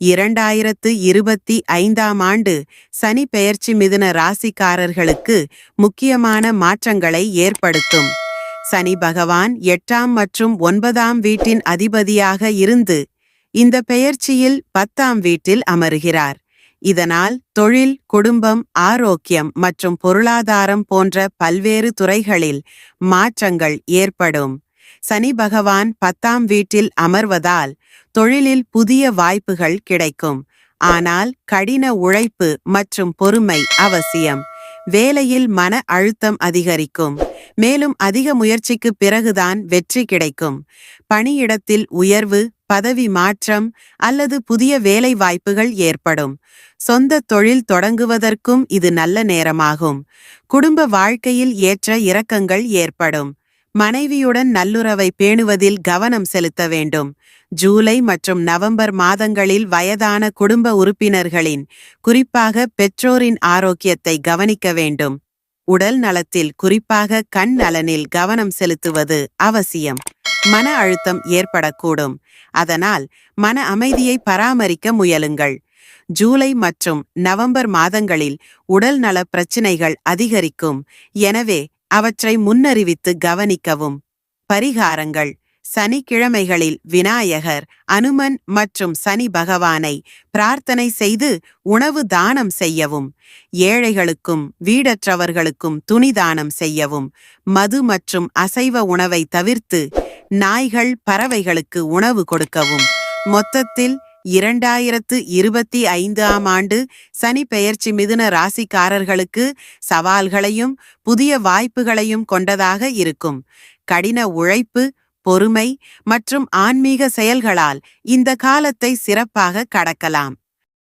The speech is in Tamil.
2025ஆம் ஆண்டு சனி பெயர்ச்சி மிதுன ராசிக்காரர்களுக்கு முக்கியமான மாற்றங்களை ஏற்படுத்தும். சனி பகவான் 8ஆம் மற்றும் 9ஆம் வீட்டின் அதிபதியாக இருந்து இந்த பெயர்ச்சியில் 10ஆம் வீட்டில் அமருகிறார். இதனால் தொழில், குடும்பம், ஆரோக்கியம் மற்றும் பொருளாதாரம் போன்ற பல்வேறு துறைகளில் மாற்றங்கள் ஏற்படும். சனி பகவான் 10ஆம் வீட்டில் அமர்வதால் தொழிலில் புதிய வாய்ப்புகள் கிடைக்கும். ஆனால் கடின உழைப்பு மற்றும் பொறுமை அவசியம். வேலையில் மன அழுத்தம் அதிகரிக்கும். மேலும் அதிக முயற்சிக்கு பிறகுதான் வெற்றி கிடைக்கும். பணியிடத்தில் உயர்வு, பதவி மாற்றம் அல்லது புதிய வேலை வாய்ப்புகள் ஏற்படும். சொந்த தொழில் தொடங்குவதற்கும் இது நல்ல நேரமாகும். குடும்ப வாழ்க்கையில் ஏற்ற இறக்கங்கள் ஏற்படும். மனைவியுடன் நல்லுறவை பேணுவதில் கவனம் செலுத்த வேண்டும். ஜூலை மற்றும் நவம்பர் மாதங்களில் வயதான குடும்ப உறுப்பினர்களின், குறிப்பாக பெற்றோரின் ஆரோக்கியத்தை கவனிக்க வேண்டும். உடல் நலத்தில், குறிப்பாக கண் நலனில் கவனம் செலுத்துவது அவசியம். மன அழுத்தம் ஏற்படக்கூடும். அதனால் மன அமைதியை பராமரிக்க முயலுங்கள். ஜூலை மற்றும் நவம்பர் மாதங்களில் உடல் நல பிரச்சினைகள் அதிகரிக்கும். எனவே அவற்றை முன்னறிவித்து கவனிக்கவும். பரிகாரங்கள்: சனிக்கிழமைகளில் விநாயகர், அனுமன் மற்றும் சனி பகவானை பிரார்த்தனை செய்து உணவு தானம் செய்யவும். ஏழைகளுக்கும் வீடற்றவர்களுக்கும் துணி தானம் செய்யவும். மது மற்றும் அசைவ உணவை தவிர்த்து நாய்கள், பறவைகளுக்கு உணவு கொடுக்கவும். மொத்தத்தில் 2025ஆம் ஆண்டு சனி பெயர்ச்சி மிதுன ராசிக்காரர்களுக்கு சவால்களையும் புதிய வாய்ப்புகளையும் கொண்டதாக இருக்கும். கடின உழைப்பு, பொறுமை மற்றும் ஆன்மீக செயல்களால் இந்த காலத்தை சிறப்பாக கடக்கலாம்.